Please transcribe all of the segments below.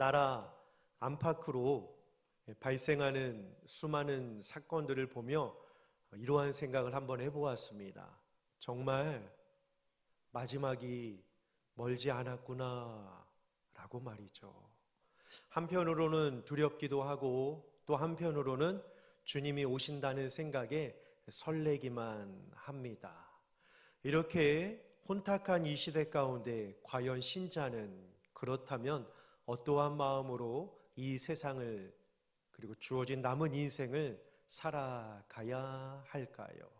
나라 안팎으로 발생하는 수많은 사건들을 보며 이러한 생각을 한번 해보았습니다. 정말 마지막이 멀지 않았구나 라고 말이죠. 한편으로는 두렵기도 하고 또 한편으로는 주님이 오신다는 생각에 설레기만 합니다. 이렇게 혼탁한 이 시대 가운데 과연 신자는 그렇다면 어떠한 마음으로 이 세상을 그리고 주어진 남은 인생을 살아가야 할까요?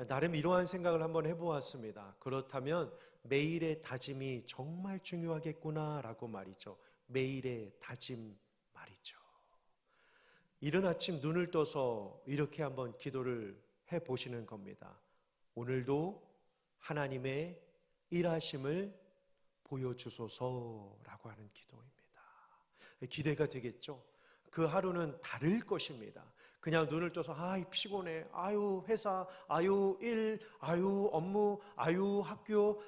나름 이러한 생각을 한번 해보았습니다. 그렇다면 매일의 다짐이 정말 중요하겠구나라고 말이죠. 매일의 다짐 말이죠. 이른 아침 눈을 떠서 이렇게 한번 기도를 해보시는 겁니다. 오늘도 하나님의 일하심을 보여주소서라고 하는 기도입니다. 기대가 되겠죠? 그 하루는 다를 것입니다. 그냥 눈을 떠서 피곤해, 회사, 일, 업무, 학교,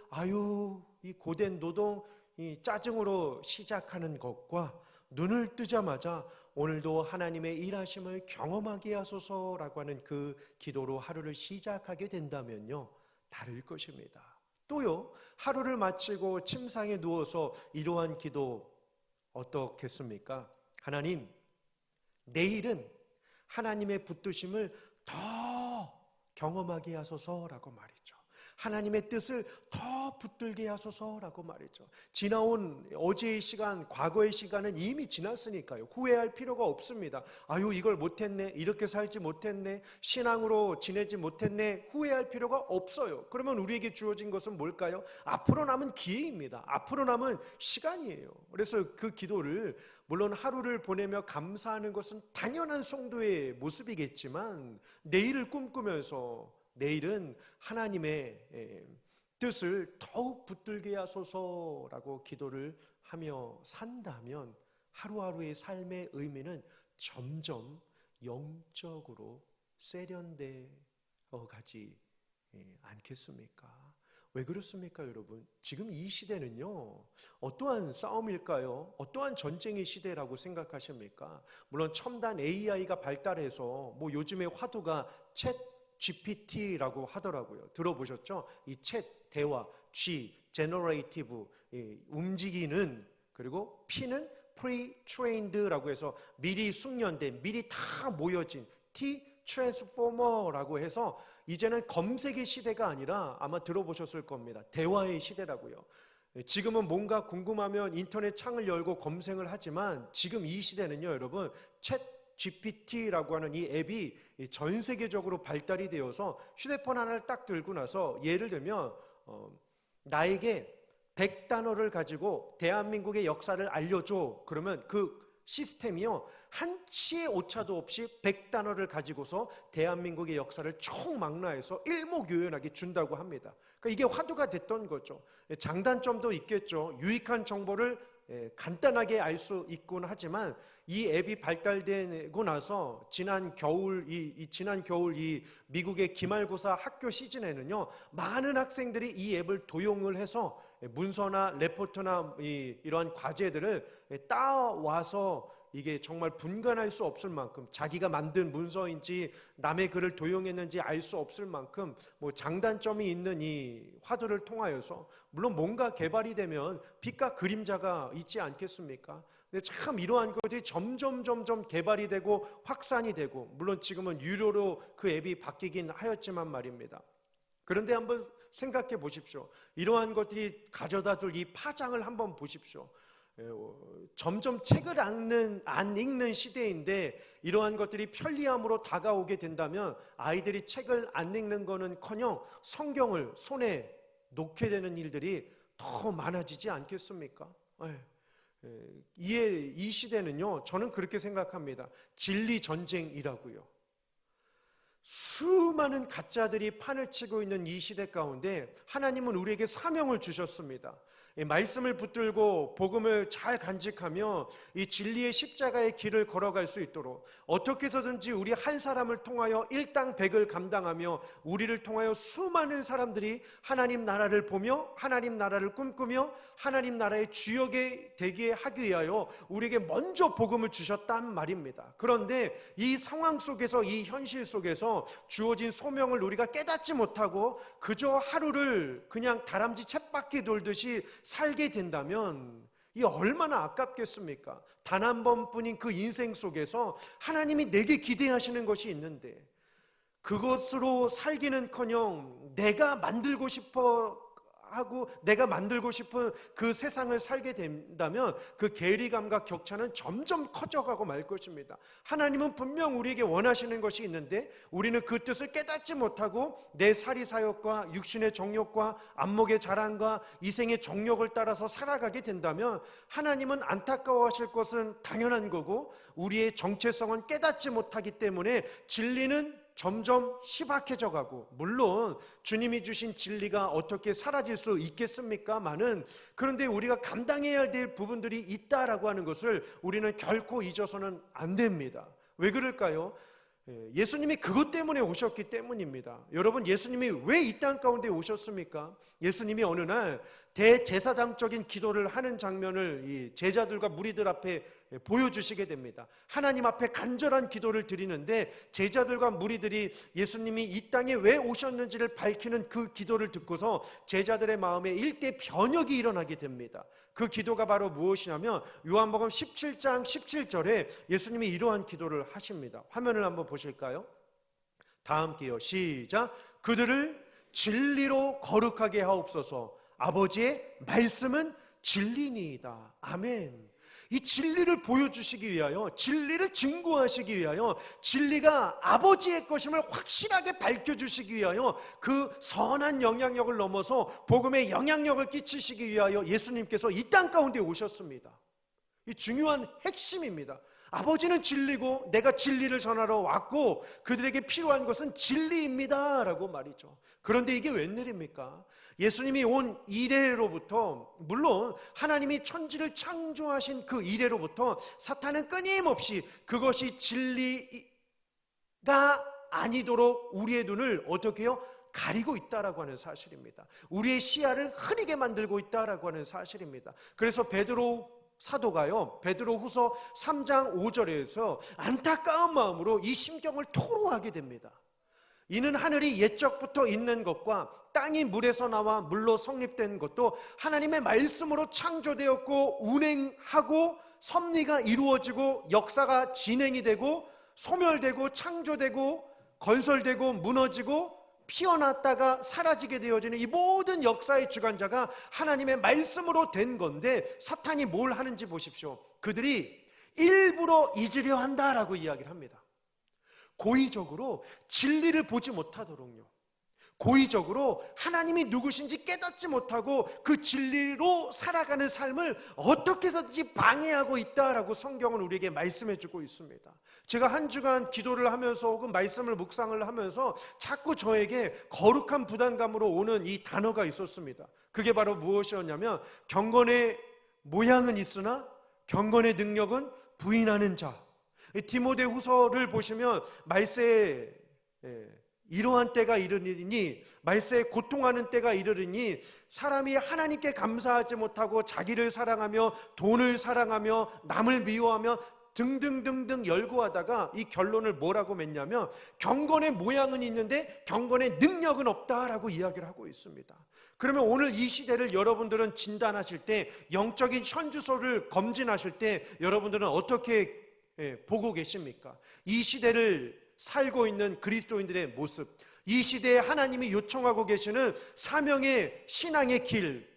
이 고된 노동, 이 짜증으로 시작하는 것과 눈을 뜨자마자 오늘도 하나님의 일하심을 경험하게 하소서라고 하는 그 기도로 하루를 시작하게 된다면요, 다를 것입니다. 또요, 하루를 마치고 침상에 누워서 이러한 기도 어떻겠습니까? 하나님, 내일은 하나님의 붙드심을 더 경험하게 하소서라고 말이죠. 하나님의 뜻을 더 붙들게 하소서라고 말이죠. 지나온 어제의 시간, 과거의 시간은 이미 지났으니까요. 후회할 필요가 없습니다. 이걸 못했네, 이렇게 살지 못했네, 신앙으로 지내지 못했네, 후회할 필요가 없어요. 그러면 우리에게 주어진 것은 뭘까요? 앞으로 남은 기회입니다. 앞으로 남은 시간이에요. 그래서 그 기도를 물론 하루를 보내며 감사하는 것은 당연한 성도의 모습이겠지만 내일을 꿈꾸면서 내일은 하나님의 뜻을 더욱 붙들게 하소서라고 기도를 하며 산다면 하루하루의 삶의 의미는 점점 영적으로 세련되어 가지 않겠습니까? 왜 그렇습니까, 여러분? 지금 이 시대는요, 어떠한 싸움일까요? 어떠한 전쟁의 시대라고 생각하십니까? 물론 첨단 AI가 발달해서 요즘의 화두가 챗 GPT라고 하더라고요. 들어보셨죠? 이 챗, 대화, G, generative, 움직이는, 그리고 P는 pre-trained라고 해서 미리 숙련된, 미리 다 모여진, T, transformer라고 해서 이제는 검색의 시대가 아니라 아마 들어보셨을 겁니다. 대화의 시대라고요. 지금은 뭔가 궁금하면 인터넷 창을 열고 검색을 하지만 지금 이 시대는요, 여러분, 챗 GPT라고 하는 이 앱이 전 세계적으로 발달이 되어서 휴대폰 하나를 딱 들고 나서 예를 들면 나에게 100단어를 가지고 대한민국의 역사를 알려줘. 그러면 그 시스템이요, 한치의 오차도 없이 100단어를 가지고서 대한민국의 역사를 총망라해서 일목요연하게 준다고 합니다. 그러니까 이게 화두가 됐던 거죠. 장단점도 있겠죠. 유익한 정보를 간단하게 알 수 있곤 하지만 이 앱이 발달되고 나서 지난 겨울 이 미국의 기말고사 학교 시즌에는요, 많은 학생들이 이 앱을 도용을 해서 문서나 레포트나 이러한 과제들을 따와서 이게 정말 분간할 수 없을 만큼 자기가 만든 문서인지 남의 글을 도용했는지 알 수 없을 만큼 장단점이 있는 이 화두를 통하여서 물론 뭔가 개발이 되면 빛과 그림자가 있지 않겠습니까? 근데 참 이러한 것들이 점점 개발이 되고 확산이 되고 물론 지금은 유료로 그 앱이 바뀌긴 하였지만 말입니다. 그런데 한번 생각해 보십시오. 이러한 것들이 가져다 줄 이 파장을 한번 보십시오. 점점 책을 안 읽는 시대인데 이러한 것들이 편리함으로 다가오게 된다면 아이들이 책을 안 읽는 거는커녕 성경을 손에 놓게 되는 일들이 더 많아지지 않겠습니까? 이 시대는요, 저는 그렇게 생각합니다. 진리 전쟁이라고요. 수많은 가짜들이 판을 치고 있는 이 시대 가운데 하나님은 우리에게 사명을 주셨습니다. 이 말씀을 붙들고 복음을 잘 간직하며 이 진리의 십자가의 길을 걸어갈 수 있도록 어떻게 해서든지 우리 한 사람을 통하여 일당백을 감당하며 우리를 통하여 수많은 사람들이 하나님 나라를 보며 하나님 나라를 꿈꾸며 하나님 나라의 주역이 되게 하기 위하여 우리에게 먼저 복음을 주셨단 말입니다. 그런데 이 상황 속에서, 이 현실 속에서 주어진 소명을 우리가 깨닫지 못하고 그저 하루를 그냥 다람쥐 쳇바퀴 돌듯이 살게 된다면 이 얼마나 아깝겠습니까? 단 한 번뿐인 그 인생 속에서 하나님이 내게 기대하시는 것이 있는데 그것으로 살기는커녕 내가 만들고 싶은 그 세상을 살게 된다면 그 괴리감과 격차는 점점 커져가고 말 것입니다. 하나님은 분명 우리에게 원하시는 것이 있는데 우리는 그 뜻을 깨닫지 못하고 내 사리사욕과 육신의 정욕과 안목의 자랑과 이생의 정욕을 따라서 살아가게 된다면 하나님은 안타까워하실 것은 당연한 거고 우리의 정체성은 깨닫지 못하기 때문에 진리는 점점 희박해져 가고, 물론 주님이 주신 진리가 어떻게 사라질 수 있겠습니까마는, 그런데 우리가 감당해야 될 부분들이 있다라고 하는 것을 우리는 결코 잊어서는 안 됩니다. 왜 그럴까요? 예수님이 그것 때문에 오셨기 때문입니다. 여러분, 예수님이 왜 이 땅 가운데 오셨습니까? 예수님이 어느 날 대제사장적인 기도를 하는 장면을 이 제자들과 무리들 앞에 보여주시게 됩니다. 하나님 앞에 간절한 기도를 드리는데 제자들과 무리들이 예수님이 이 땅에 왜 오셨는지를 밝히는 그 기도를 듣고서 제자들의 마음에 일대 변혁이 일어나게 됩니다. 그 기도가 바로 무엇이냐면 요한복음 17장 17절에 예수님이 이러한 기도를 하십니다. 화면을 한번 보실까요? 다 함께요. 시작. 그들을 진리로 거룩하게 하옵소서. 아버지의 말씀은 진리니이다. 아멘. 이 진리를 보여주시기 위하여, 진리를 증거하시기 위하여, 진리가 아버지의 것임을 확실하게 밝혀주시기 위하여 그 선한 영향력을 넘어서 복음의 영향력을 끼치시기 위하여 예수님께서 이 땅 가운데 오셨습니다. 이 중요한 핵심입니다. 아버지는 진리고 내가 진리를 전하러 왔고 그들에게 필요한 것은 진리입니다 라고 말이죠. 그런데 이게 웬일입니까? 예수님이 온 이래로부터, 물론 하나님이 천지를 창조하신 그 이래로부터 사탄은 끊임없이 그것이 진리가 아니도록 우리의 눈을 어떻게 해요? 가리고 있다라고 하는 사실입니다. 우리의 시야를 흐리게 만들고 있다라고 하는 사실입니다. 그래서 베드로 사도가요, 베드로후서 3장 5절에서 안타까운 마음으로 이 심경을 토로하게 됩니다. 이는 하늘이 옛적부터 있는 것과 땅이 물에서 나와 물로 성립된 것도 하나님의 말씀으로 창조되었고 운행하고 섭리가 이루어지고 역사가 진행이 되고 소멸되고 창조되고 건설되고 무너지고 피어났다가 사라지게 되어지는 이 모든 역사의 주관자가 하나님의 말씀으로 된 건데 사탄이 뭘 하는지 보십시오. 그들이 일부러 잊으려 한다라고 이야기를 합니다. 고의적으로 진리를 보지 못하도록요, 고의적으로 하나님이 누구신지 깨닫지 못하고 그 진리로 살아가는 삶을 어떻게 해서든지 방해하고 있다라고 성경은 우리에게 말씀해 주고 있습니다. 제가 한 주간 기도를 하면서 혹은 말씀을 묵상을 하면서 자꾸 저에게 거룩한 부담감으로 오는 이 단어가 있었습니다. 그게 바로 무엇이었냐면 경건의 모양은 있으나 경건의 능력은 부인하는 자. 디모데후서를 보시면 말세에 이러한 때가 이르리니, 말세에 고통하는 때가 이르리니 사람이 하나님께 감사하지 못하고 자기를 사랑하며 돈을 사랑하며 남을 미워하며 등등등등 열거하다가 이 결론을 뭐라고 맺냐면 경건의 모양은 있는데 경건의 능력은 없다라고 이야기를 하고 있습니다. 그러면 오늘 이 시대를 여러분들은 진단하실 때, 영적인 현주소를 검진하실 때 여러분들은 어떻게 보고 계십니까? 이 시대를 살고 있는 그리스도인들의 모습, 이 시대에 하나님이 요청하고 계시는 사명의 신앙의 길,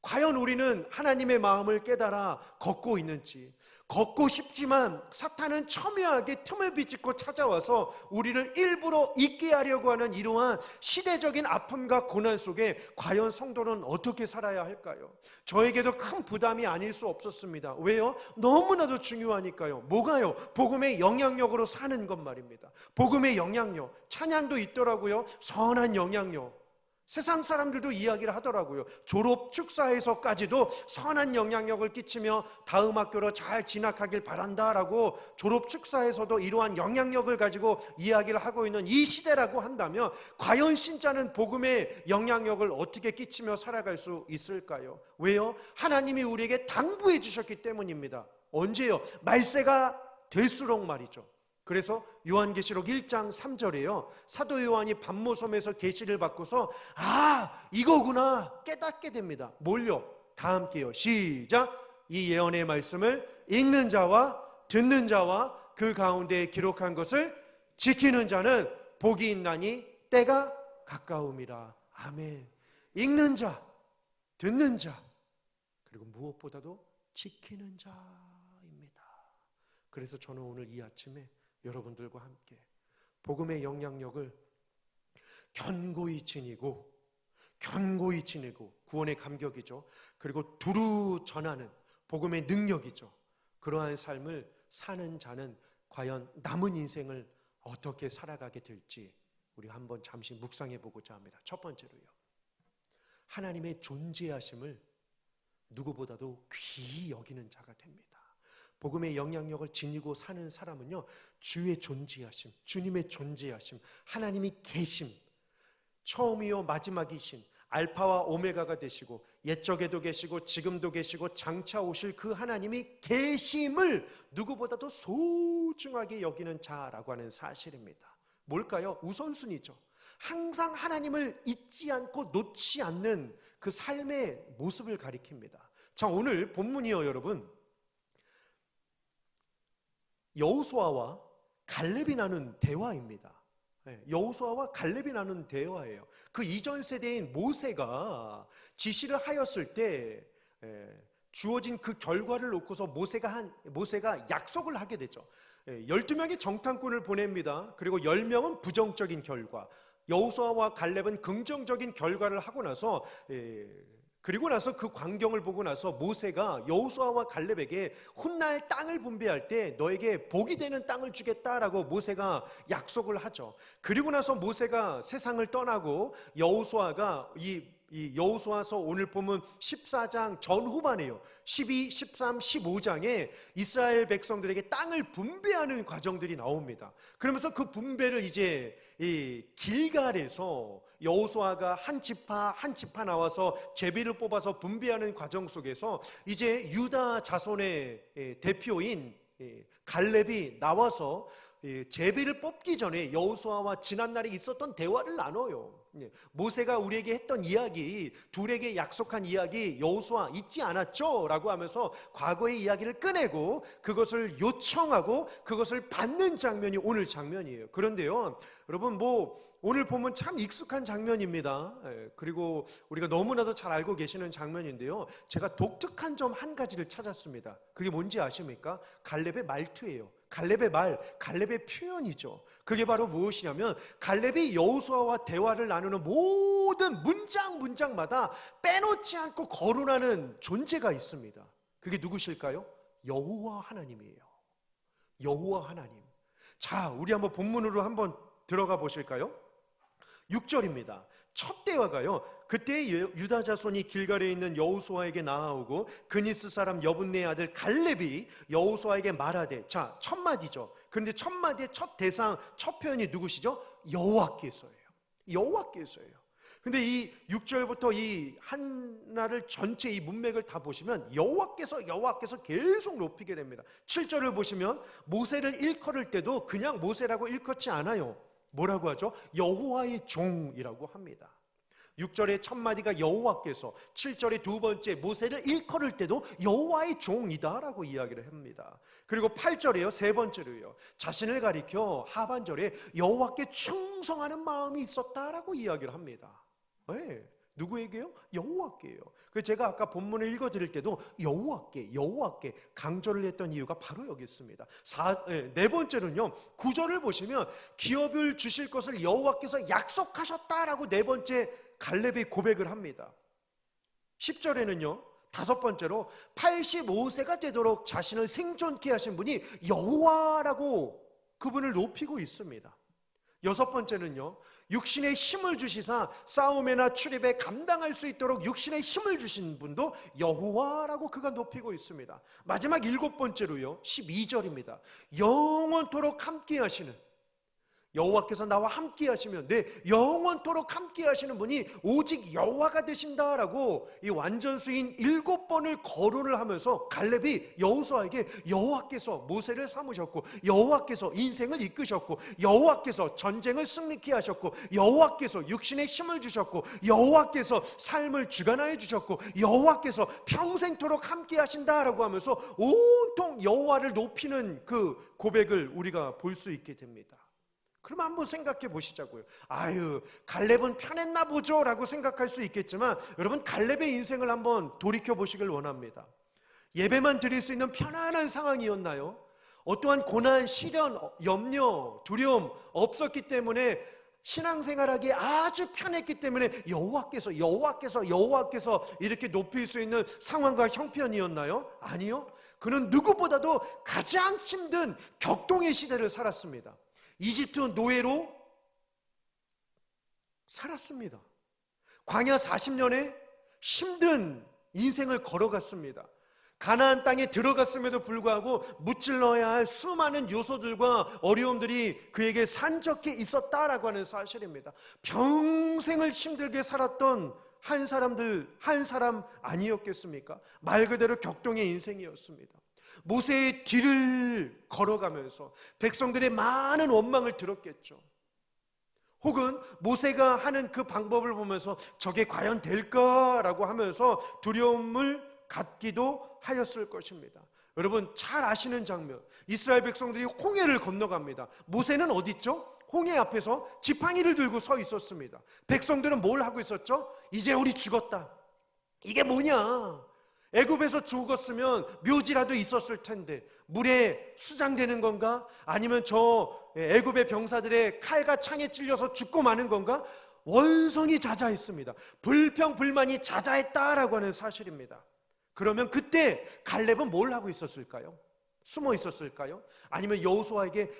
과연 우리는 하나님의 마음을 깨달아 걷고 있는지, 걷고 싶지만 사탄은 첨예하게 틈을 비집고 찾아와서 우리를 일부러 잊게 하려고 하는 이러한 시대적인 아픔과 고난 속에 과연 성도는 어떻게 살아야 할까요? 저에게도 큰 부담이 아닐 수 없었습니다. 왜요? 너무나도 중요하니까요. 뭐가요? 복음의 영향력으로 사는 것 말입니다. 복음의 영향력, 찬양도 있더라고요. 선한 영향력. 세상 사람들도 이야기를 하더라고요. 졸업 축사에서까지도 선한 영향력을 끼치며 다음 학교로 잘 진학하길 바란다라고 졸업 축사에서도 이러한 영향력을 가지고 이야기를 하고 있는 이 시대라고 한다면 과연 신자는 복음의 영향력을 어떻게 끼치며 살아갈 수 있을까요? 왜요? 하나님이 우리에게 당부해 주셨기 때문입니다. 언제요? 말세가 될수록 말이죠. 그래서 요한계시록 1장 3절에요. 사도 요한이 반모섬에서 계시를 받고서 이거구나 깨닫게 됩니다. 뭘요? 다 함께요. 시작. 이 예언의 말씀을 읽는 자와 듣는 자와 그 가운데에 기록한 것을 지키는 자는 복이 있나니 때가 가까움이라. 아멘. 읽는 자, 듣는 자, 그리고 무엇보다도 지키는 자입니다. 그래서 저는 오늘 이 아침에 여러분들과 함께 복음의 영향력을 견고히 지니고 구원의 감격이죠. 그리고 두루 전하는 복음의 능력이죠. 그러한 삶을 사는 자는 과연 남은 인생을 어떻게 살아가게 될지 우리 한번 잠시 묵상해 보고자 합니다. 첫 번째로요, 하나님의 존재하심을 누구보다도 귀히 여기는 자가 됩니다. 복음의 영향력을 지니고 사는 사람은요, 주의 존재하심, 주님의 존재하심, 하나님이 계심, 처음이요 마지막이신 알파와 오메가가 되시고 옛적에도 계시고 지금도 계시고 장차 오실 그 하나님이 계심을 누구보다도 소중하게 여기는 자라고 하는 사실입니다. 뭘까요? 우선순위죠. 항상 하나님을 잊지 않고 놓지 않는 그 삶의 모습을 가리킵니다. 자, 오늘 본문이요 여러분, 여호수아와 갈렙이 나눈 대화입니다. 여호수아와 갈렙이 나눈 대화예요. 그 이전 세대인 모세가 지시를 하였을 때 주어진 그 결과를 놓고서 모세가 약속을 하게 되죠. 12명의 정탐꾼을 보냅니다. 그리고 10명은 부정적인 결과, 여호수아와 갈렙은 긍정적인 결과를 하고 나서 그리고 나서 그 광경을 보고 나서 모세가 여호수아와 갈렙에게 훗날 땅을 분배할 때 너에게 복이 되는 땅을 주겠다라고 모세가 약속을 하죠. 그리고 나서 모세가 세상을 떠나고 여호수아가 이 여호수아서 오늘 보면 14장 전후반이에요. 12, 13, 15장에 이스라엘 백성들에게 땅을 분배하는 과정들이 나옵니다. 그러면서 그 분배를 이제 이 길갈에서 여호수아가 한 지파 한 지파 나와서 제비를 뽑아서 분배하는 과정 속에서 이제 유다 자손의 대표인 갈렙이 나와서 제비를 뽑기 전에 여호수아와 지난날에 있었던 대화를 나눠요. 모세가 우리에게 했던 이야기, 둘에게 약속한 이야기 여호수아 잊지 않았죠? 라고 하면서 과거의 이야기를 꺼내고 그것을 요청하고 그것을 받는 장면이 오늘 장면이에요. 그런데요 여러분, 오늘 보면 참 익숙한 장면입니다. 그리고 우리가 너무나도 잘 알고 계시는 장면인데요, 제가 독특한 점 한 가지를 찾았습니다. 그게 뭔지 아십니까? 갈렙의 말투예요. 갈렙의 말, 갈렙의 표현이죠. 그게 바로 무엇이냐면 갈렙이 여호수아와 대화를 나누는 모든 문장마다 빼놓지 않고 거론하는 존재가 있습니다. 그게 누구실까요? 여호와 하나님이에요. 여호와 하나님. 자, 우리 한번 본문으로 한번 들어가 보실까요? 6절입니다. 첫 대화가요, 그때 유다 자손이 길갈에 있는 여호수아에게 나아오고 그니스 사람 여분네의 아들 갈렙이 여호수아에게 말하되, 자, 첫 마디죠. 그런데 첫 마디의 첫 대상, 첫 표현이 누구시죠? 여호와께서예요. 여호와께서예요. 근데 이 6절부터 이 한나를 전체 이 문맥을 다 보시면 여호와께서 계속 높이게 됩니다. 7절을 보시면 모세를 일컬을 때도 그냥 모세라고 일컫지 않아요. 뭐라고 하죠? 여호와의 종이라고 합니다. 6절의 첫 마디가 여호와께서, 7절의 두 번째 모세를 일컬을 때도 여호와의 종이다라고 이야기를 합니다. 그리고 8절에요, 세 번째로요, 자신을 가리켜 하반절에 여호와께 충성하는 마음이 있었다라고 이야기를 합니다. 네, 누구에게요? 여호와께요. 그래서 제가 아까 본문을 읽어드릴 때도 여호와께 강조를 했던 이유가 바로 여기 있습니다. 네 번째는요, 9절을 보시면 기업을 주실 것을 여호와께서 약속하셨다라고 네 번째 갈렙이 고백을 합니다. 10절에는요, 다섯 번째로 85세가 되도록 자신을 생존케 하신 분이 여호와라고 그분을 높이고 있습니다. 여섯 번째는요, 육신의 힘을 주시사 싸움이나 출입에 감당할 수 있도록 육신의 힘을 주신 분도 여호와라고 그가 높이고 있습니다. 마지막 일곱 번째로요, 12절입니다. 영원토록 함께 하시는, 여호와께서 나와 함께 하시면 영원토록 함께 하시는 분이 오직 여호와가 되신다라고 이 완전수인 7번을 거론을 하면서 갈렙이 여호수아에게 여호와께서 모세를 삼으셨고, 여호와께서 인생을 이끄셨고, 여호와께서 전쟁을 승리케 하셨고, 여호와께서 육신의 힘을 주셨고, 여호와께서 삶을 주관하여 주셨고, 여호와께서 평생토록 함께 하신다라고 하면서 온통 여호와를 높이는 그 고백을 우리가 볼 수 있게 됩니다. 그럼 한번 생각해 보시자고요. 아유, 갈렙은 편했나 보죠 라고 생각할 수 있겠지만, 여러분 갈렙의 인생을 한번 돌이켜 보시길 원합니다. 예배만 드릴 수 있는 편안한 상황이었나요? 어떠한 고난, 시련, 염려, 두려움 없었기 때문에 신앙생활하기 아주 편했기 때문에 여호와께서 이렇게 높일 수 있는 상황과 형편이었나요? 아니요. 그는 누구보다도 가장 힘든 격동의 시대를 살았습니다. 이집트 노예로 살았습니다. 광야 40년의 힘든 인생을 걸어갔습니다. 가나안 땅에 들어갔음에도 불구하고 무찔러야 할 수많은 요소들과 어려움들이 그에게 산적해 있었다라고 하는 사실입니다. 평생을 힘들게 살았던 한 사람 아니었겠습니까? 말 그대로 격동의 인생이었습니다. 모세의 뒤를 걸어가면서 백성들의 많은 원망을 들었겠죠. 혹은 모세가 하는 그 방법을 보면서 저게 과연 될까라고 하면서 두려움을 갖기도 하였을 것입니다. 여러분 잘 아시는 장면, 이스라엘 백성들이 홍해를 건너갑니다. 모세는 어디 있죠? 홍해 앞에서 지팡이를 들고 서 있었습니다. 백성들은 뭘 하고 있었죠? 이제 우리 죽었다. 이게 뭐냐? 애굽에서 죽었으면 묘지라도 있었을 텐데 물에 수장되는 건가? 아니면 저 애굽의 병사들의 칼과 창에 찔려서 죽고 마는 건가? 원성이 자자했습니다. 불평불만이 자자했다라고 하는 사실입니다. 그러면 그때 갈렙은 뭘 하고 있었을까요? 숨어 있었을까요? 아니면 여호수아에게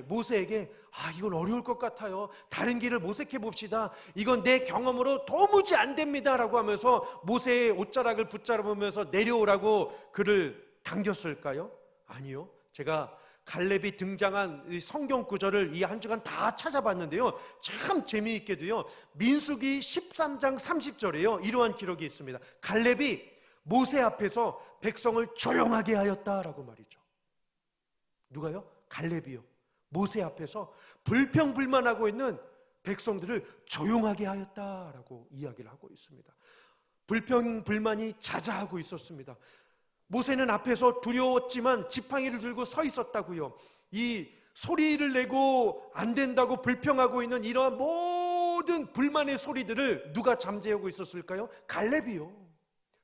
모세에게 이건 어려울 것 같아요. 다른 길을 모색해 봅시다. 이건 내 경험으로 도무지 안 됩니다 라고 하면서 모세의 옷자락을 붙잡으면서 내려오라고 그를 당겼을까요? 아니요. 제가 갈렙이 등장한 성경 구절을 이 한 주간 다 찾아봤는데요, 참 재미있게도요, 민수기 13장 30절에요 이러한 기록이 있습니다. 갈렙이 모세 앞에서 백성을 조용하게 하였다라고 말이죠. 누가요? 갈렙이요. 모세 앞에서 불평불만하고 있는 백성들을 조용하게 하였다라고 이야기를 하고 있습니다. 불평불만이 자자하고 있었습니다. 모세는 앞에서 두려웠지만 지팡이를 들고 서 있었다고요. 이 소리를 내고 안 된다고 불평하고 있는 이러한 모든 불만의 소리들을 누가 잠재우고 있었을까요? 갈렙이요.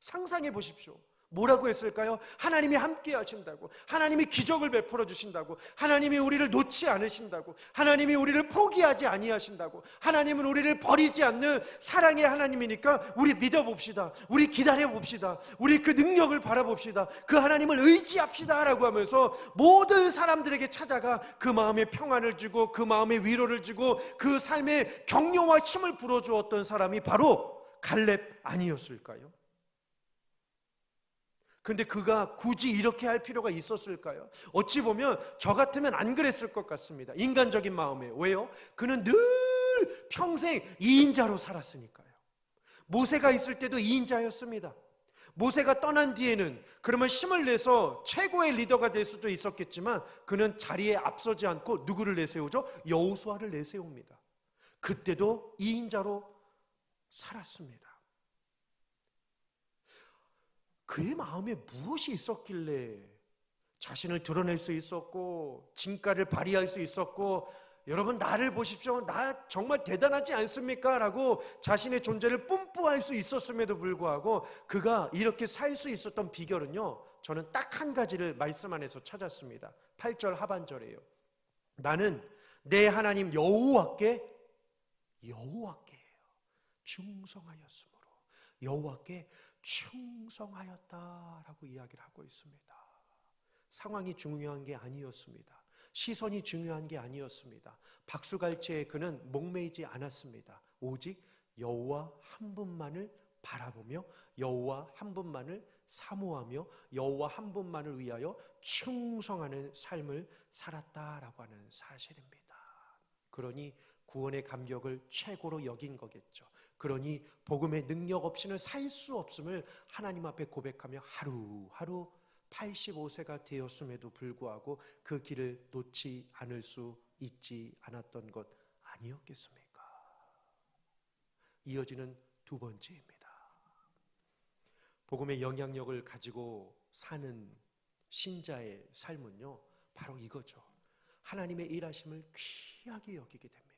상상해 보십시오. 뭐라고 했을까요? 하나님이 함께 하신다고, 하나님이 기적을 베풀어 주신다고, 하나님이 우리를 놓지 않으신다고, 하나님이 우리를 포기하지 아니하신다고, 하나님은 우리를 버리지 않는 사랑의 하나님이니까 우리 믿어봅시다, 우리 기다려봅시다, 우리 그 능력을 바라봅시다, 그 하나님을 의지합시다 라고 하면서 모든 사람들에게 찾아가 그 마음에 평안을 주고 그 마음에 위로를 주고 그 삶에 격려와 힘을 불어주었던 사람이 바로 갈렙 아니었을까요? 근데 그가 굳이 이렇게 할 필요가 있었을까요? 어찌 보면 저 같으면 안 그랬을 것 같습니다. 인간적인 마음에. 왜요? 그는 늘 평생 2인자로 살았으니까요. 모세가 있을 때도 2인자였습니다. 모세가 떠난 뒤에는 그러면 힘을 내서 최고의 리더가 될 수도 있었겠지만 그는 자리에 앞서지 않고 누구를 내세우죠? 여호수아를 내세웁니다. 그때도 2인자로 살았습니다. 그의 마음에 무엇이 있었길래 자신을 드러낼 수 있었고 진가를 발휘할 수 있었고 여러분 나를 보십시오. 나 정말 대단하지 않습니까? 라고 자신의 존재를 뿜뿌할 수 있었음에도 불구하고 그가 이렇게 살 수 있었던 비결은요, 저는 딱 한 가지를 말씀 안에서 찾았습니다. 8절 하반절이에요. 나는 내 하나님 여호와께 충성하였으므로 여호와께 충성하였다라고 이야기를 하고 있습니다. 상황이 중요한 게 아니었습니다. 시선이 중요한 게 아니었습니다. 박수갈채에 그는 목매이지 않았습니다. 오직 여호와 한 분만을 바라보며 여호와 한 분만을 사모하며 여호와 한 분만을 위하여 충성하는 삶을 살았다라고 하는 사실입니다. 그러니 구원의 감격을 최고로 여긴 거겠죠. 그러니 복음의 능력 없이는 살 수 없음을 하나님 앞에 고백하며 하루하루 85세가 되었음에도 불구하고 그 길을 놓지 않을 수 있지 않았던 것 아니었겠습니까? 이어지는 두 번째입니다. 복음의 영향력을 가지고 사는 신자의 삶은요, 바로 이거죠. 하나님의 일하심을 귀하게 여기게 됩니다.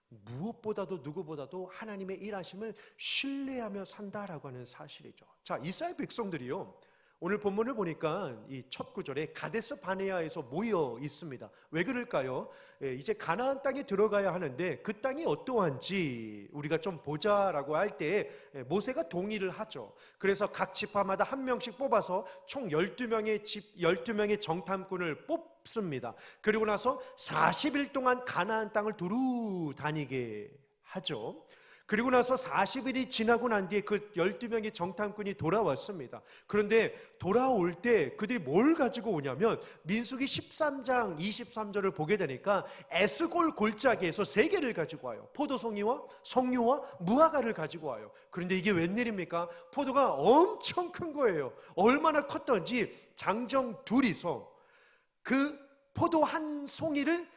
무엇보다도 누구보다도 하나님의 일하심을 신뢰하며 산다라고 하는 사실이죠. 자, 이스라엘 백성들이요, 오늘 본문을 보니까 이 첫 구절에 가데스 바네아에서 모여 있습니다. 왜 그럴까요? 이제 가나안 땅에 들어가야 하는데 그 땅이 어떠한지 우리가 좀 보자라고 할 때 모세가 동의를 하죠. 그래서 각 지파마다 한 명씩 뽑아서 총 12명의 정탐꾼을 뽑습니다. 그리고 나서 40일 동안 가나안 땅을 두루 다니게 하죠. 그리고 나서 40일이 지나고 난 뒤에 그 12명의 정탐꾼이 돌아왔습니다. 그런데 돌아올 때 그들이 뭘 가지고 오냐면 민수기 13장 23절을 보게 되니까 에스골 골짜기에서 3개를 가지고 와요. 포도송이와 석류와 무화과를 가지고 와요. 그런데 이게 웬일입니까? 포도가 엄청 큰 거예요. 얼마나 컸던지 장정 둘이서 그 포도 한 송이를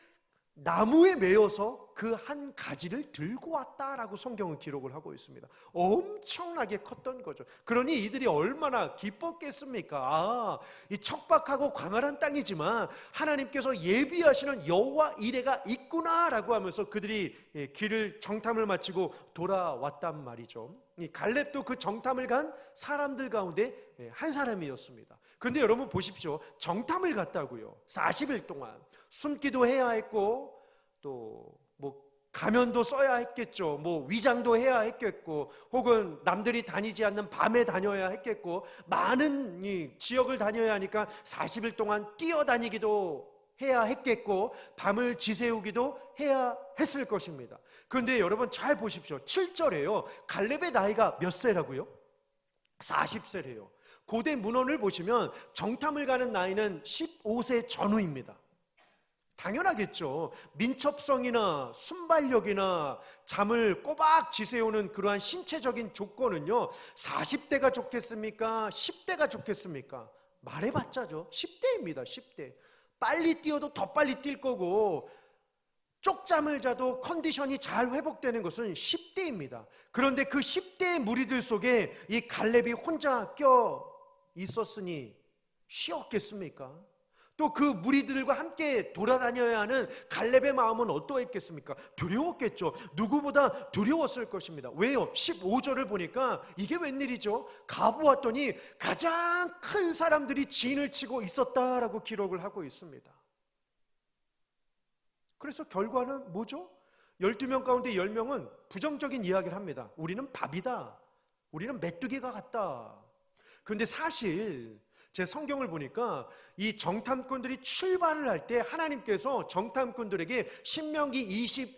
나무에 매어서 그 한 가지를 들고 왔다라고 성경은 기록을 하고 있습니다. 엄청나게 컸던 거죠. 그러니 이들이 얼마나 기뻤겠습니까? 이 척박하고 광활한 땅이지만 하나님께서 예비하시는 여호와 이레가 있구나라고 하면서 그들이 길을 정탐을 마치고 돌아왔단 말이죠. 이 갈렙도 그 정탐을 간 사람들 가운데 한 사람이었습니다. 그런데 여러분 보십시오. 정탐을 갔다고요. 40일 동안 숨기도 해야 했고 또 가면도 써야 했겠죠. 위장도 해야 했겠고, 혹은 남들이 다니지 않는 밤에 다녀야 했겠고, 많은 이 지역을 다녀야 하니까 40일 동안 뛰어다니기도 해야 했겠고, 밤을 지새우기도 해야 했을 것입니다. 그런데 여러분 잘 보십시오. 7절에요. 갈렙의 나이가 몇 세라고요? 40세래요. 고대 문헌을 보시면 정탐을 가는 나이는 15세 전후입니다. 당연하겠죠. 민첩성이나 순발력이나 잠을 꼬박 지새우는 그러한 신체적인 조건은요, 40대가 좋겠습니까? 10대가 좋겠습니까? 말해봤자죠. 10대입니다. 10대. 빨리 뛰어도 더 빨리 뛸 거고 쪽잠을 자도 컨디션이 잘 회복되는 것은 10대입니다. 그런데 그 10대의 무리들 속에 이 갈렙이 혼자 껴 있었으니 쉬었겠습니까? 또 그 무리들과 함께 돌아다녀야 하는 갈렙의 마음은 어떠했겠습니까? 두려웠겠죠. 누구보다 두려웠을 것입니다. 왜요? 15절을 보니까 이게 웬일이죠? 가보았더니 가장 큰 사람들이 진을 치고 있었다라고 기록을 하고 있습니다. 그래서 결과는 뭐죠? 12명 가운데 10명은 부정적인 이야기를 합니다. 우리는 밥이다. 우리는 메뚜기가 같다. 그런데 사실 제 성경을 보니까 이 정탐꾼들이 출발을 할 때 하나님께서 정탐꾼들에게 신명기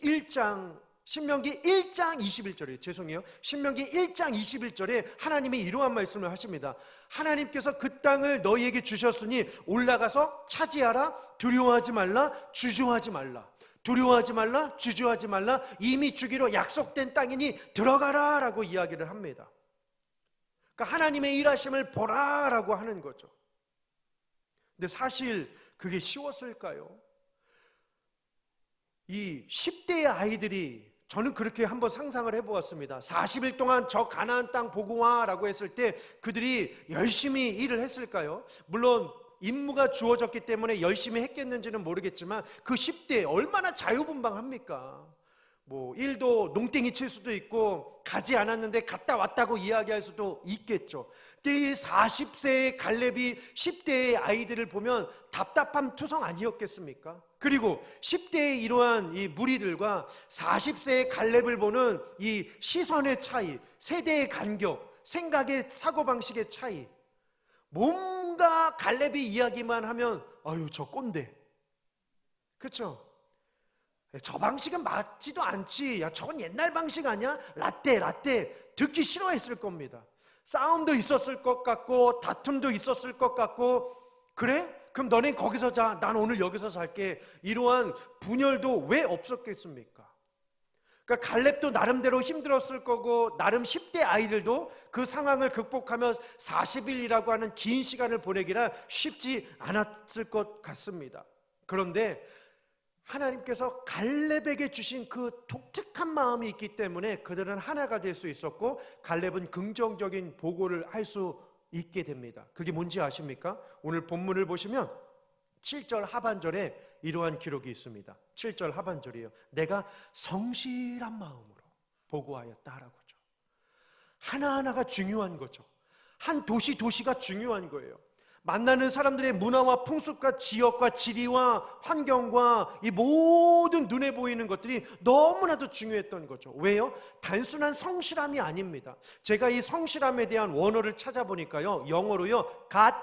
1장 21절에 죄송해요. 신명기 1장 21절에 하나님이 이러한 말씀을 하십니다. 하나님께서 그 땅을 너희에게 주셨으니 올라가서 차지하라. 두려워하지 말라. 주저하지 말라. 두려워하지 말라. 주저하지 말라. 이미 주기로 약속된 땅이니 들어가라 라고 이야기를 합니다. 그러니까 하나님의 일하심을 보라라고 하는 거죠. 근데 사실 그게 쉬웠을까요? 이 10대의 아이들이, 저는 그렇게 한번 상상을 해보았습니다. 40일 동안 저 가나안 땅 보고 와라고 했을 때 그들이 열심히 일을 했을까요? 물론 임무가 주어졌기 때문에 열심히 했겠는지는 모르겠지만 그 10대에 얼마나 자유분방합니까? 뭐 일도 농땡이 칠 수도 있고 가지 않았는데 갔다 왔다고 이야기할 수도 있겠죠. 근데 이 40세의 갈렙이 10대의 아이들을 보면 답답함 투성 아니었겠습니까? 그리고 10대의 이러한 이 무리들과 40세의 갈렙을 보는 이 시선의 차이, 세대의 간격, 생각의 사고방식의 차이, 뭔가 갈렙이 이야기만 하면 아유 저 꼰대, 그렇죠? 저 방식은 맞지도 않지, 야 저건 옛날 방식 아니야? 라떼 듣기 싫어했을 겁니다. 싸움도 있었을 것 같고 다툼도 있었을 것 같고, 그래? 그럼 너네 거기서 자, 난 오늘 여기서 살게, 이러한 분열도 왜 없었겠습니까? 그러니까 갈렙도 나름대로 힘들었을 거고, 나름 10대 아이들도 그 상황을 극복하며 40일이라고 하는 긴 시간을 보내기라 쉽지 않았을 것 같습니다. 그런데 하나님께서 갈렙에게 주신 그 독특한 마음이 있기 때문에 그들은 하나가 될 수 있었고, 갈렙은 긍정적인 보고를 할 수 있게 됩니다. 그게 뭔지 아십니까? 오늘 본문을 보시면 7절 하반절에 이러한 기록이 있습니다. 7절 하반절이에요. 내가 성실한 마음으로 보고하였다라고죠. 하나하나가 중요한 거죠. 한 도시가 중요한 거예요. 만나는 사람들의 문화와 풍습과 지역과 지리와 환경과 이 모든 눈에 보이는 것들이 너무나도 중요했던 거죠. 왜요? 단순한 성실함이 아닙니다. 제가 이 성실함에 대한 원어를 찾아보니까요, 영어로요 God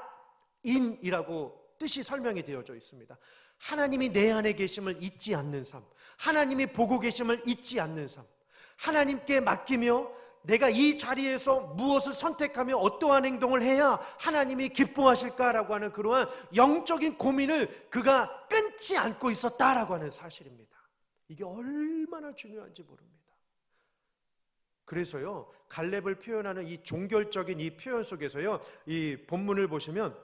in이라고 뜻이 설명이 되어져 있습니다. 하나님이 내 안에 계심을 잊지 않는 삶, 하나님이 보고 계심을 잊지 않는 삶, 하나님께 맡기며 내가 이 자리에서 무엇을 선택하며 어떠한 행동을 해야 하나님이 기뻐하실까라고 하는 그러한 영적인 고민을 그가 끊지 않고 있었다라고 하는 사실입니다. 이게 얼마나 중요한지 모릅니다. 그래서요, 갈렙을 표현하는 이 종결적인 이 표현 속에서요, 이 본문을 보시면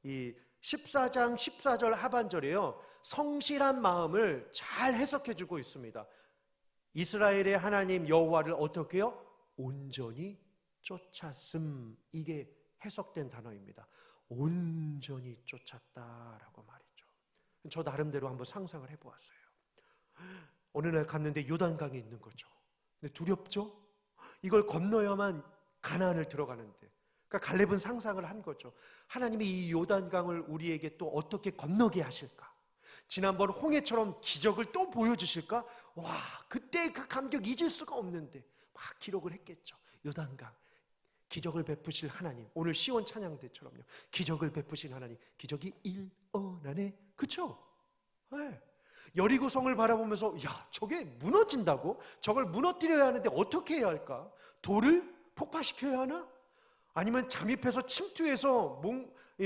이 14장 14절 하반절에요, 성실한 마음을 잘 해석해주고 있습니다. 이스라엘의 하나님 여호와를 어떻게 해요? 온전히 쫓았음, 이게 해석된 단어입니다. 온전히 쫓았다라고 말이죠. 저 나름대로 한번 상상을 해보았어요. 어느 날 갔는데 요단강이 있는 거죠. 근데 두렵죠? 이걸 건너야만 가나안을 들어가는데, 그러니까 갈렙은 상상을 한 거죠. 하나님이 이 요단강을 우리에게 또 어떻게 건너게 하실까? 지난번 홍해처럼 기적을 또 보여주실까? 와, 그때 그 감격 잊을 수가 없는데 막 기록을 했겠죠. 요단강 기적을 베푸실 하나님, 오늘 시온 찬양대처럼요, 기적을 베푸신 하나님, 기적이 일어나네, 그렇죠? 네. 여리고성을 바라보면서 야, 저게 무너진다고? 저걸 무너뜨려야 하는데 어떻게 해야 할까? 돌을 폭파시켜야 하나? 아니면 잠입해서 침투해서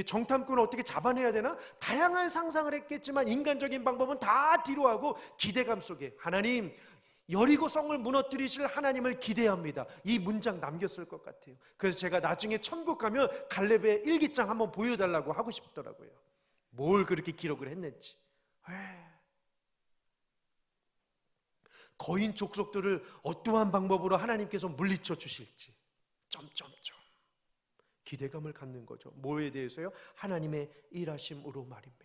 정탐꾼을 어떻게 잡아내야 되나? 다양한 상상을 했겠지만 인간적인 방법은 다 뒤로하고 기대감 속에 하나님, 여리고성을 무너뜨리실 하나님을 기대합니다, 이 문장 남겼을 것 같아요. 그래서 제가 나중에 천국 가면 갈렙의 일기장 한번 보여달라고 하고 싶더라고요. 뭘 그렇게 기록을 했는지. 거인 족속들을 어떠한 방법으로 하나님께서 물리쳐 주실지 기대감을 갖는 거죠. 뭐에 대해서요? 하나님의 일하심으로 말입니다.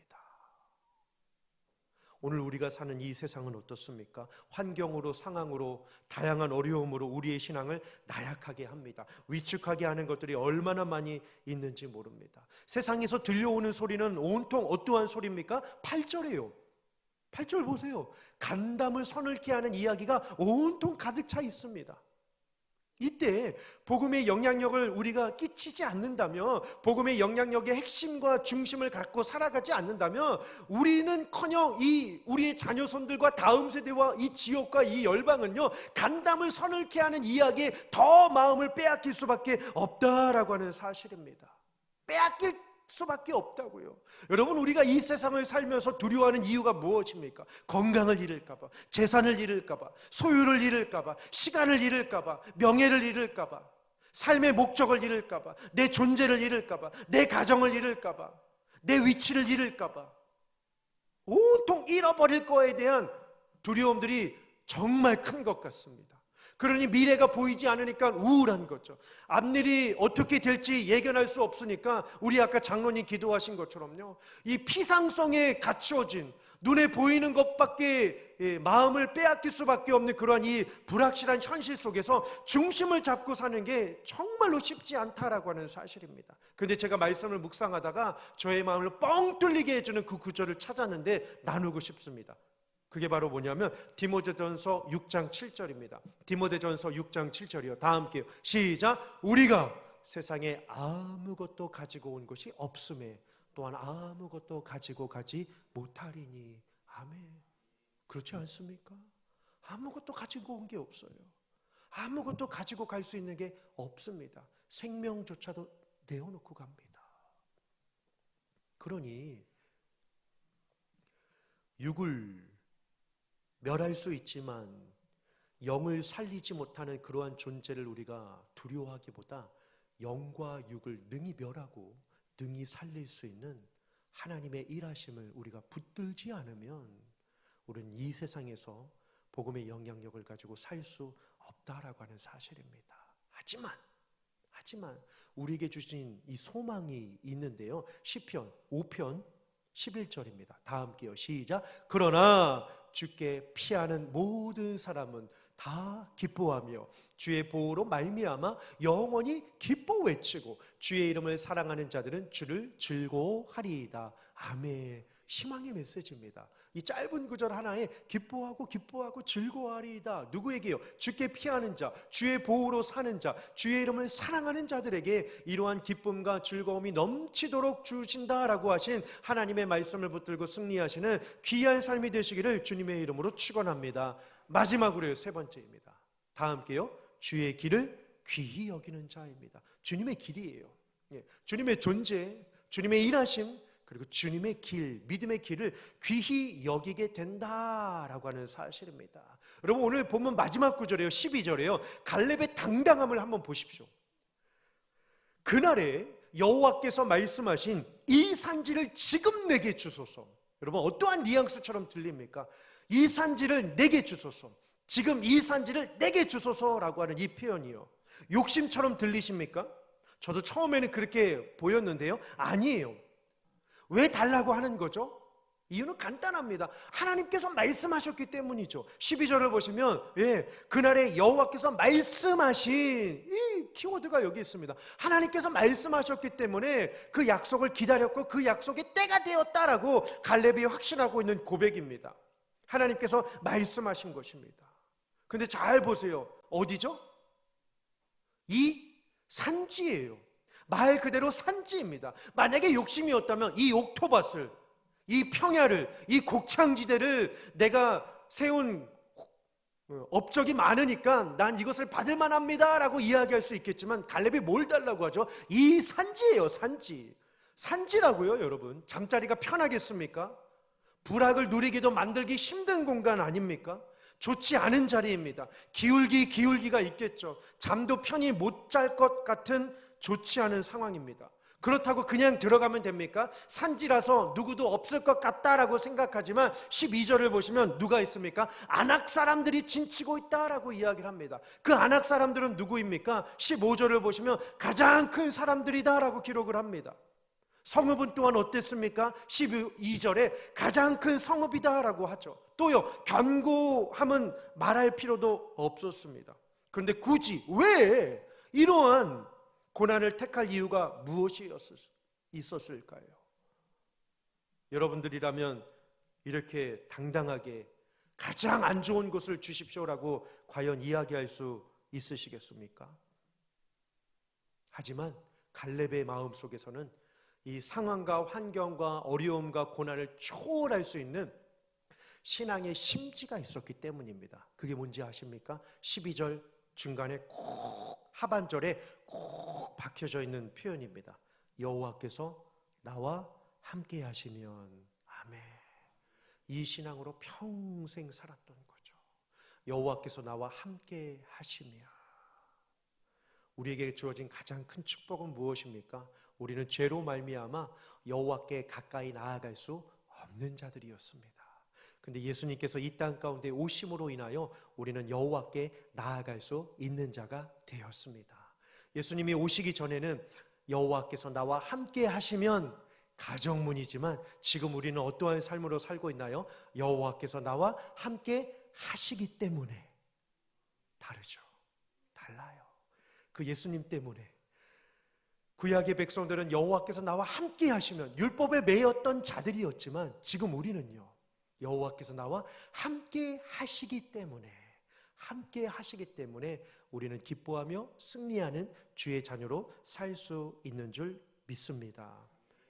오늘 우리가 사는 이 세상은 어떻습니까? 환경으로, 상황으로, 다양한 어려움으로 우리의 신앙을 나약하게 합니다. 위축하게 하는 것들이 얼마나 많이 있는지 모릅니다. 세상에서 들려오는 소리는 온통 어떠한 소리입니까? 8절이에요. 8절 보세요. 간담을 서늘케 하는 이야기가 온통 가득 차 있습니다. 이때 복음의 영향력을 우리가 끼치지 않는다면, 복음의 영향력의 핵심과 중심을 갖고 살아가지 않는다면, 우리는커녕 우리의 자녀손들과 다음 세대와 이 지역과 이 열방은요, 간담을 서늘케 하는 이야기에 더 마음을 빼앗길 수밖에 없다라고 하는 사실입니다. 빼앗길 수밖에 없다고요. 여러분, 우리가 이 세상을 살면서 두려워하는 이유가 무엇입니까? 건강을 잃을까봐, 재산을 잃을까봐, 소유를 잃을까봐, 시간을 잃을까봐, 명예를 잃을까봐, 삶의 목적을 잃을까봐, 내 존재를 잃을까봐, 내 가정을 잃을까봐, 내 위치를 잃을까봐, 온통 잃어버릴 거에 대한 두려움들이 정말 큰 것 같습니다. 그러니 미래가 보이지 않으니까 우울한 거죠. 앞일이 어떻게 될지 예견할 수 없으니까 우리 아까 장로님 기도하신 것처럼요, 이 피상성에 갖추어진 눈에 보이는 것밖에 마음을 빼앗길 수밖에 없는 그러한 이 불확실한 현실 속에서 중심을 잡고 사는 게 정말로 쉽지 않다라고 하는 사실입니다. 그런데 제가 말씀을 묵상하다가 저의 마음을 뻥 뚫리게 해주는 그 구절을 찾았는데 나누고 싶습니다. 그게 바로 뭐냐면 디모데전서 6장 7절입니다. 디모데전서 6장 7절이요. 다 함께요. 시작. 우리가 세상에 아무것도 가지고 온 것이 없음에 또한 아무것도 가지고 가지 못하리니. 아멘. 그렇지 않습니까? 아무것도 가지고 온 게 없어요. 아무것도 가지고 갈 수 있는 게 없습니다. 생명조차도 내어놓고 갑니다. 그러니 육을 멸할 수 있지만 영을 살리지 못하는 그러한 존재를 우리가 두려워하기보다 영과 육을 능히 멸하고 능히 살릴 수 있는 하나님의 일하심을 우리가 붙들지 않으면 우리는 이 세상에서 복음의 영향력을 가지고 살 수 없다라고 하는 사실입니다. 하지만 우리에게 주신 이 소망이 있는데요. 시편 5편 11절입니다. 다 함께요. 시작. 그러나 주께 피하는 모든 사람은 다 기뻐하며 주의 보호로 말미암아 영원히 기뻐 외치고 주의 이름을 사랑하는 자들은 주를 즐거워하리이다. 아멘. 희망의 메시지입니다. 이 짧은 구절 하나에 기뻐하고 즐거워하리이다. 누구에게요? 주께 피하는 자, 주의 보호로 사는 자, 주의 이름을 사랑하는 자들에게 이러한 기쁨과 즐거움이 넘치도록 주신다라고 하신 하나님의 말씀을 붙들고 승리하시는 귀한 삶이 되시기를 주님의 이름으로 축원합니다. 마지막으로요, 세 번째입니다. 다 함께요. 주의 길을 귀히 여기는 자입니다. 주님의 길이에요. 주님의 존재, 주님의 일하심, 그리고 주님의 길, 믿음의 길을 귀히 여기게 된다라고 하는 사실입니다. 여러분, 오늘 본문 마지막 구절이에요. 12절이에요. 갈렙의 당당함을 한번 보십시오. 그날에 여호와께서 말씀하신 이 산지를 지금 내게 주소서. 여러분, 어떠한 뉘앙스처럼 들립니까? 이 산지를 내게 주소서. 지금 이 산지를 내게 주소서라고 하는 이 표현이요. 욕심처럼 들리십니까? 저도 처음에는 그렇게 보였는데요. 아니에요. 왜 달라고 하는 거죠? 이유는 간단합니다. 하나님께서 말씀하셨기 때문이죠. 12절을 보시면 그날에 여호와께서 말씀하신, 이 키워드가 여기 있습니다. 하나님께서 말씀하셨기 때문에 그 약속을 기다렸고 그 약속의 때가 되었다라고 갈렙이 확신하고 있는 고백입니다. 하나님께서 말씀하신 것입니다. 근데 잘 보세요. 어디죠? 이 산지예요. 말 그대로 산지입니다. 만약에 욕심이었다면 이 옥토밭을, 이 평야를, 이 곡창지대를 내가 세운 업적이 많으니까 난 이것을 받을 만합니다 라고 이야기할 수 있겠지만 갈렙이 뭘 달라고 하죠? 이 산지예요. 산지라고요. 여러분, 잠자리가 편하겠습니까? 불악을 누리기도 만들기 힘든 공간 아닙니까? 좋지 않은 자리입니다. 기울기가 있겠죠. 잠도 편히 못 잘 것 같은 좋지 않은 상황입니다. 그렇다고 그냥 들어가면 됩니까? 산지라서 누구도 없을 것 같다라고 생각하지만 12절을 보시면 누가 있습니까? 아낙 사람들이 진치고 있다라고 이야기를 합니다. 그 아낙 사람들은 누구입니까? 15절을 보시면 가장 큰 사람들이다라고 기록을 합니다. 성읍은 또한 어땠습니까? 12절에 가장 큰 성읍이다라고 하죠. 또요, 견고함은 말할 필요도 없었습니다. 그런데 굳이 왜 이러한 고난을 택할 이유가 무엇이 있었을까요? 여러분들이라면 이렇게 당당하게 가장 안 좋은 것을 주십시오라고 과연 이야기할 수 있으시겠습니까? 하지만 갈렙의 마음속에서는 이 상황과 환경과 어려움과 고난을 초월할 수 있는 신앙의 심지가 있었기 때문입니다. 그게 뭔지 아십니까? 12절 중간에 꼭, 하반절에 꼭 박혀져 있는 표현입니다. 여호와께서 나와 함께 하시면. 아멘. 이 신앙으로 평생 살았던 거죠. 여호와께서 나와 함께 하시며. 우리에게 주어진 가장 큰 축복은 무엇입니까? 우리는 죄로 말미암아 여호와께 가까이 나아갈 수 없는 자들이었습니다. 근데 예수님께서 이 땅 가운데 오심으로 인하여 우리는 여호와께 나아갈 수 있는 자가 되었습니다. 예수님이 오시기 전에는 여호와께서 나와 함께 하시면 가정문이지만 지금 우리는 어떠한 삶으로 살고 있나요? 여호와께서 나와 함께 하시기 때문에 다르죠. 달라요. 그 예수님 때문에 구약의 백성들은 여호와께서 나와 함께 하시면 율법에 매였던 자들이었지만 지금 우리는요, 여호와께서 나와 함께 하시기 때문에 우리는 기뻐하며 승리하는 주의 자녀로 살 수 있는 줄 믿습니다.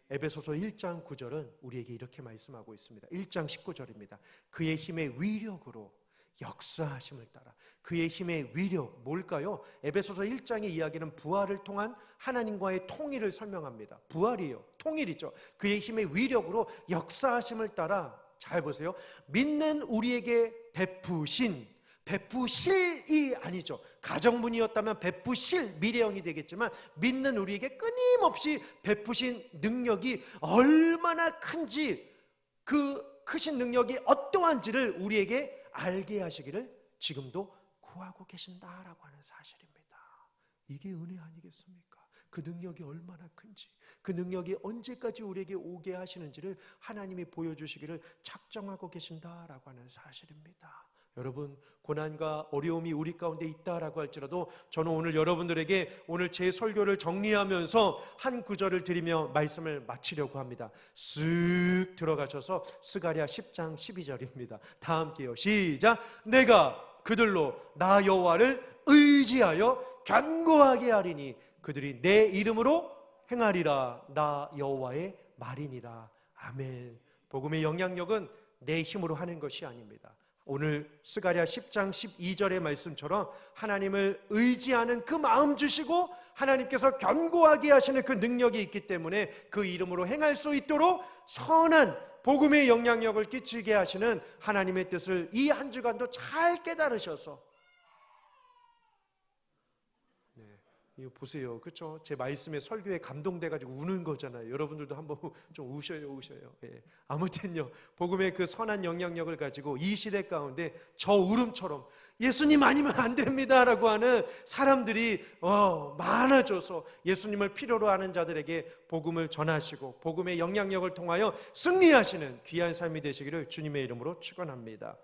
에베소서 1장 9절은 우리에게 이렇게 말씀하고 있습니다. 1장 19절입니다. 그의 힘의 위력으로 역사하심을 따라. 그의 힘의 위력 뭘까요? 에베소서 1장의 이야기는 부활을 통한 하나님과의 통일을 설명합니다. 부활이에요. 통일이죠. 그의 힘의 위력으로 역사하심을 따라, 잘 보세요, 믿는 우리에게 베푸실이 아니죠. 가정문이었다면 베푸실 미래형이 되겠지만 믿는 우리에게 끊임없이 베푸신 능력이 얼마나 큰지, 그 크신 능력이 어떠한지를 우리에게 알게 하시기를 지금도 구하고 계신다라고 하는 사실입니다. 이게 은혜 아니겠습니까? 그 능력이 얼마나 큰지, 그 능력이 언제까지 우리에게 오게 하시는지를 하나님이 보여주시기를 작정하고 계신다라고 하는 사실입니다. 여러분, 고난과 어려움이 우리 가운데 있다라고 할지라도 저는 오늘 여러분들에게 오늘 제 설교를 정리하면서 한 구절을 드리며 말씀을 마치려고 합니다. 쓱 들어가셔서 스가랴 10장 12절입니다. 다 함께요. 시작. 내가 그들로 나 여호와를 의지하여 견고하게 하리니 그들이 내 이름으로 행하리라. 나 여호와의 말이니라. 아멘. 복음의 영향력은 내 힘으로 하는 것이 아닙니다. 오늘 스가랴 10장 12절의 말씀처럼 하나님을 의지하는 그 마음 주시고 하나님께서 견고하게 하시는 그 능력이 있기 때문에 그 이름으로 행할 수 있도록 선한 복음의 영향력을 끼치게 하시는 하나님의 뜻을 이 한 주간도 잘 깨달으셔서, 이거 보세요. 그렇죠? 제 말씀에 설교에 감동돼가지고 우는 거잖아요. 여러분들도 한번 좀 우셔요. 예. 아무튼요, 복음의 그 선한 영향력을 가지고 이 시대 가운데 저 울음처럼 예수님 아니면 안 됩니다라고 하는 사람들이 많아져서 예수님을 필요로 하는 자들에게 복음을 전하시고 복음의 영향력을 통하여 승리하시는 귀한 삶이 되시기를 주님의 이름으로 축원합니다.